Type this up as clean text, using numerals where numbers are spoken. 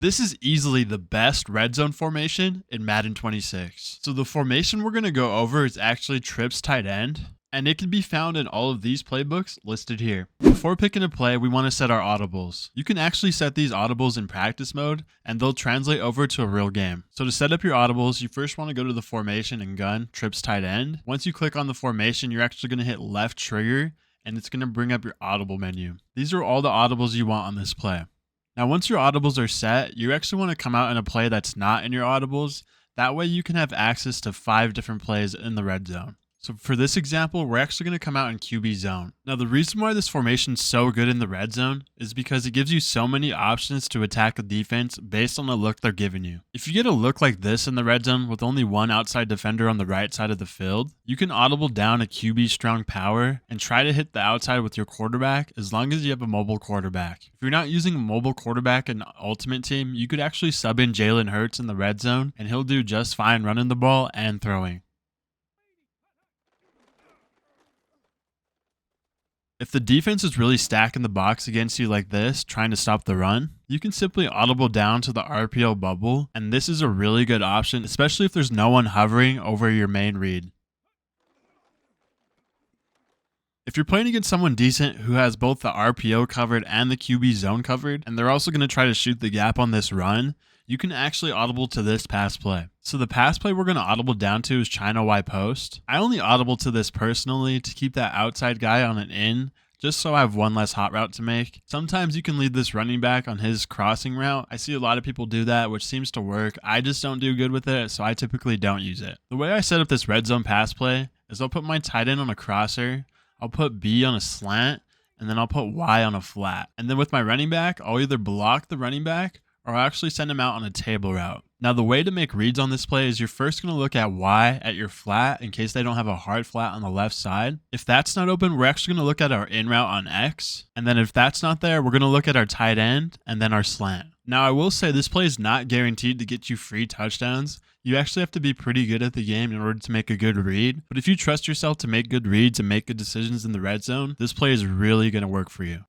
This is easily the best red zone formation in Madden 26. So the formation we're going to go over is actually trips tight end, and it can be found in all of these playbooks listed here. Before picking a play, we want to set our audibles. You can actually set these audibles in practice mode, and they'll translate over to a real game. So to set up your audibles, you first want to go to the formation and gun, trips tight end. Once you click on the formation, you're actually going to hit left trigger, and it's going to bring up your audible menu. These are all the audibles you want on this play. Now, once your audibles are set, you actually want to come out in a play that's not in your audibles. That way you can have access to 5 different plays in the red zone. So for this example, we're actually going to come out in QB zone. Now, the reason why this formation is so good in the red zone is because it gives you so many options to attack a defense based on the look they're giving you. If you get a look like this in the red zone with only one outside defender on the right side of the field, you can audible down a QB strong power and try to hit the outside with your quarterback as long as you have a mobile quarterback. If you're not using a mobile quarterback in Ultimate Team, you could actually sub in Jalen Hurts in the red zone and he'll do just fine running the ball and throwing. If the defense is really stacking the box against you like this, trying to stop the run, you can simply audible down to the RPO bubble, and this is a really good option, especially if there's no one hovering over your main read. If you're playing against someone decent who has both the RPO covered and the QB zone covered, and they're also going to try to shoot the gap on this run, you can actually audible to this pass play. So the pass play we're going to audible down to is China Y post. I only audible to this personally to keep that outside guy on an in, just so I have one less hot route to make. Sometimes you can lead this running back on his crossing route. I see a lot of people do that, which seems to work. I just don't do good with it, so I typically don't use it. The way I set up this red zone pass play is I'll put my tight end on a crosser, I'll put B on a slant, and then I'll put Y on a flat. And then with my running back, I'll either block the running back or I'll actually send him out on a table route. Now, the way to make reads on this play is you're first going to look at Y at your flat in case they don't have a hard flat on the left side. If that's not open, we're actually going to look at our in route on X. And then if that's not there, we're going to look at our tight end and then our slant. Now, I will say this play is not guaranteed to get you free touchdowns. You actually have to be pretty good at the game in order to make a good read. But if you trust yourself to make good reads and make good decisions in the red zone, this play is really going to work for you.